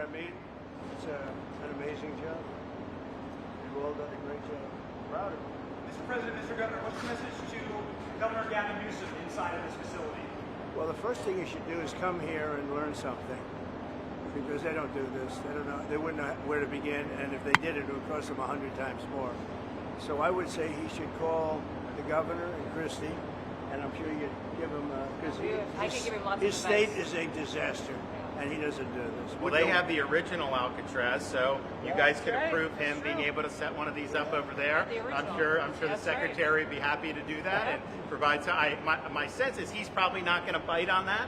I mean? It's an amazing job. You've all done a great job. Proud of you. Mr. President, Mr. Governor, what's the message to Governor Gavin Newsom inside of this facility? Well, the first thing you should do is come here and learn something, because they don't do this. They don't know. They wouldn't know where to begin, and if they did, it would cost them 100 times more. So I would say he should call the governor and Christie, and I'm sure you'd give him because his state is a disaster, and he doesn't do this. Well, they have the original Alcatraz, so you guys could approve him being able to set one of these up over there. I'm sure the secretary would be happy to do that and provide. So my sense is he's probably not going to bite on that,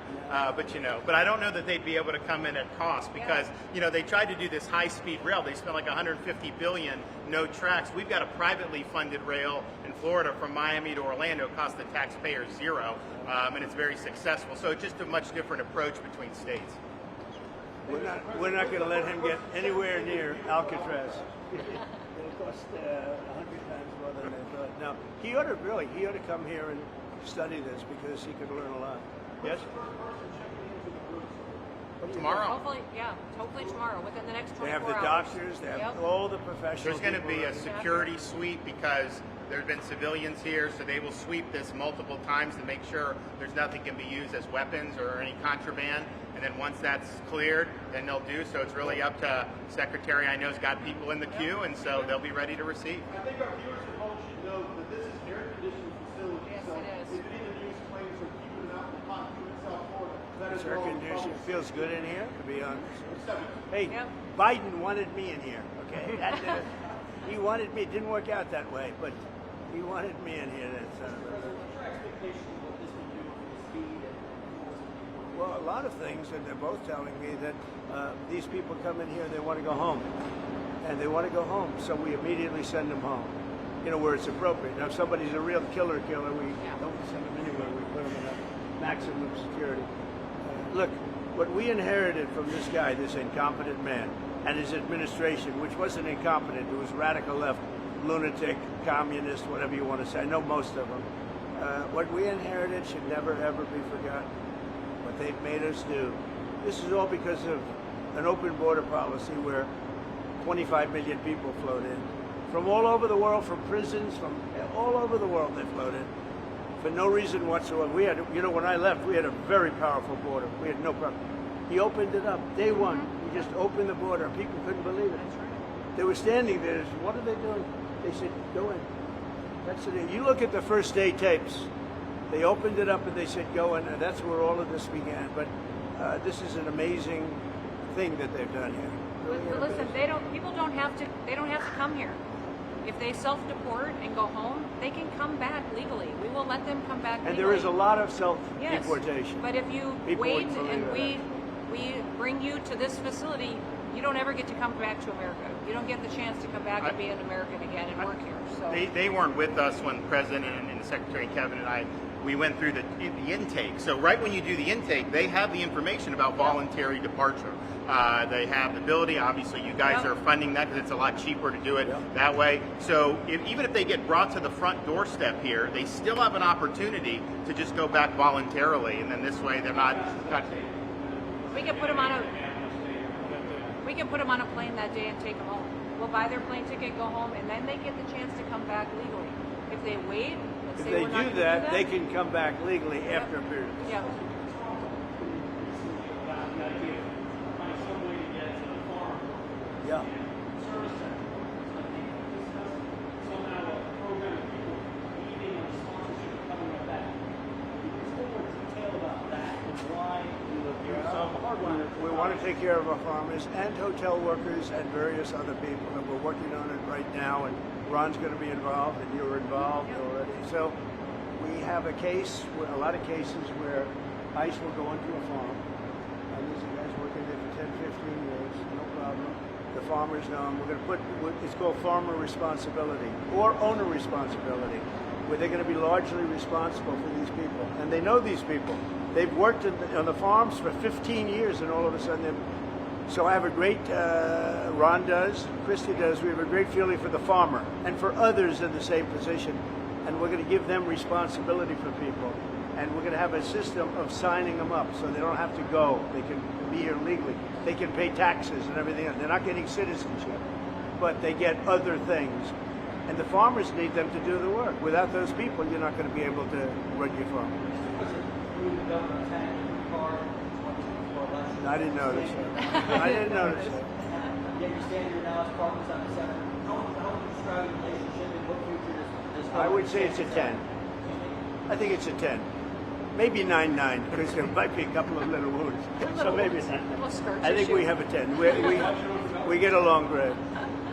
but I don't know that they'd be able to come in at cost because they tried to do this high-speed rail. They spent like 150 billion, no tracks. We've got a privately funded rail in Florida from Miami to Orlando. It costs the taxpayers zero, and it's very successful. So it's just a much different approach between states. We're not going to let him get anywhere near Alcatraz. It'll cost 100 times more than they thought. Now, he ought to come here and study this because he could learn a lot. Yes? Tomorrow. Hopefully tomorrow, within the next 24 They have the hours. doctors, they have all the professionals. There's going to be a security sweep because there have been civilians here, so they will sweep this multiple times to make sure there's nothing can be used as weapons or any contraband. And then once that's cleared, then they'll do. So it's really up to Secretary. I know's got people in the queue, and so they'll be ready to receive. I think our viewers at home should know that this is air-conditioned facility. Yes, so it is. if any of the news claims are keeping it out in the hot humid South Florida, that is It's air conditioned. It feels good in here, to be honest. Hey, Yep. Biden wanted me in here, okay? He wanted me. It didn't work out that way, but he wanted me in here. Well, a lot of things, and they're both telling me that these people come in here, they want to go home. And they want to go home, so we immediately send them home, where it's appropriate. Now, if somebody's a real killer, we don't send them anywhere. We put them in a maximum security. Look, what we inherited from this guy, this incompetent man, and his administration, which wasn't incompetent, it was radical left, lunatic, communist, whatever you want to say. I know most of them. What we inherited should never, ever be forgotten. What they've made us do. This is all because of an open border policy where 25 million people flowed in. From all over the world, from prisons, from all over the world they flowed in. For no reason whatsoever. We had, when I left, we had a very powerful border. We had no problem. He opened it up. Day one, he just opened the border. People couldn't believe it. They were standing there. What are they doing? They said, go in. That's it. You look at the first day tapes. They opened it up and they said, go in. And that's where all of this began. But this is an amazing thing that they've done here. But listen, people don't have to come here. If they self-deport and go home, they can come back legally. We will let them come back legally. And there is a lot of self-deportation. Yes, but if you wait and we bring you to this facility, you don't ever get to come back to America. You don't get the chance to come back and be an American again and work here. So they weren't with us when the President and Secretary Kevin and I, we went through the intake. So right when you do the intake, they have the information about voluntary departure. They have the ability. Obviously, you guys are funding that because it's a lot cheaper to do it that way. So even if they get brought to the front doorstep here, they still have an opportunity to just go back voluntarily, and then this way they're not. We can put them on a plane that day and take them home. We'll buy their plane ticket, go home, and then they get the chance to come back legally. If they wait, if they do that, they can come back legally after a period. Yeah. Yeah. We want to take care of our farmers and hotel workers and various other people, and we're working on it right now, and Ron's going to be involved, and you're involved already. So we have a lot of cases where ICE will go into a farm, and these guys working there for 10, 15 years, no problem. The farmers know them. We're going to put, it's called farmer responsibility or owner responsibility, where they're going to be largely responsible for these people. And they know these people. They've worked on the farms for 15 years, and all of a sudden so I have a great, Ron does, Christie does, we have a great feeling for the farmer and for others in the same position. And we're going to give them responsibility for people. And we're going to have a system of signing them up so they don't have to go. They can be here legally. They can pay taxes and everything else. They're not getting citizenship, but they get other things. And the farmers need them to do the work. Without those people, you're not going to be able to run your farm. I didn't notice that. I didn't notice that. Yet you stand here now as partners on the Senate. How would you describe the relationship and what future does I would say it's a 10. I think it's a 10. Maybe 9-9, because there might be a couple of little wounds. So maybe it's 9. I think we have a 10. We get along great.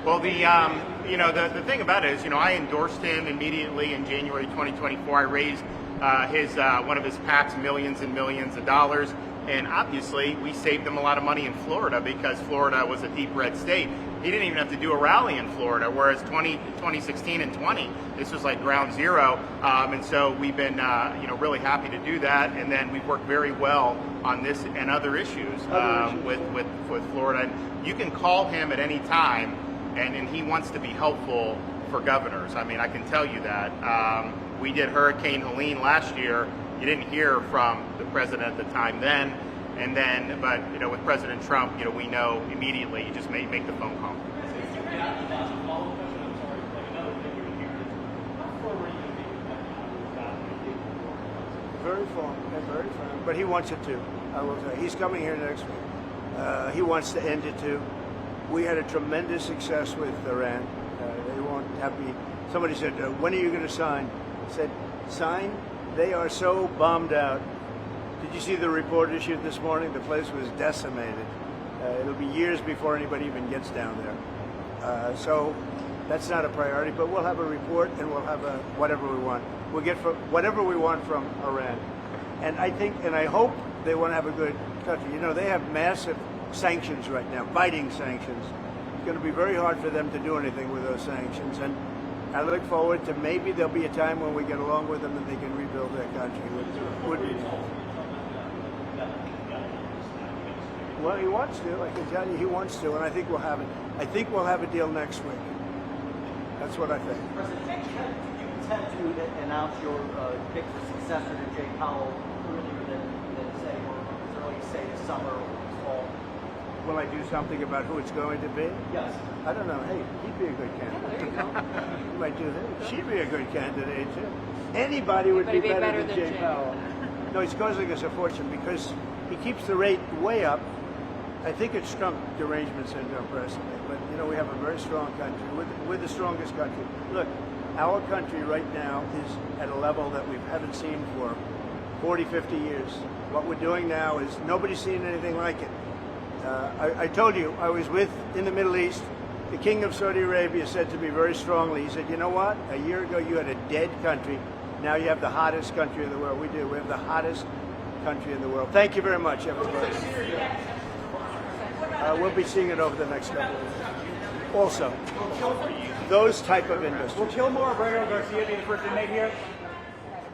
Well, the thing about it is, I endorsed him immediately in January 2024. I raised one of his PACs millions and millions of dollars. And obviously, we saved him a lot of money in Florida because Florida was a deep red state. He didn't even have to do a rally in Florida, whereas 2016 and 20, this was like ground zero. And so we've been, really happy to do that. And then we've worked very well on this and other issues with Florida. And you can call him at any time, and he wants to be helpful for governors. I mean, I can tell you that. We did Hurricane Helene last year. You didn't hear from the president at the time then, but with President Trump, we know immediately. You just make the phone call. Very fun, very fun. But he wants it too. I will say he's coming here next week. He wants to end it too. We had a tremendous success with Iran. They won't have me. Somebody said, "When are you going to sign?" I said, "Sign." They are so bombed out. Did you see the report issued this morning? The place was decimated. It'll be years before anybody even gets down there. So that's not a priority, but we'll have a report and we'll have whatever we want. We'll get whatever we want from Iran. And I think, and I hope they want to have a good country. They have massive sanctions right now, biting sanctions. It's going to be very hard for them to do anything with those sanctions. And I look forward to maybe there'll be a time when we get along with them and they can rebuild their country. Well, he wants to. I can tell you, he wants to, and I think we'll have it. I think we'll have a deal next week. That's what I think. President, do you intend to announce your pick for successor to Jay Powell earlier than say, or as early as say this summer or this fall? Will I do something about who it's going to be? Yes. I don't know. Hey, he'd be a good candidate. There you go. You might do that. She'd be a good candidate too. Anybody would be better than Jay Powell. No, he's causing us a fortune because he keeps the rate way up. I think it's Trump derangement syndrome personally, but we have a very strong country. We're the strongest country. Look, our country right now is at a level that we haven't seen for 40, 50 years. What we're doing now is nobody's seen anything like it. I told you, I was in the Middle East. The King of Saudi Arabia said to me very strongly, he said, "You know what? A year ago you had a dead country. Now you have the hottest country in the world." We do. We have the hottest country in the world. Thank you very much, everybody. We'll be seeing it over the next couple of years. Also, those type of industries. Will Kilmore or Breno Garcia be the first inmate here?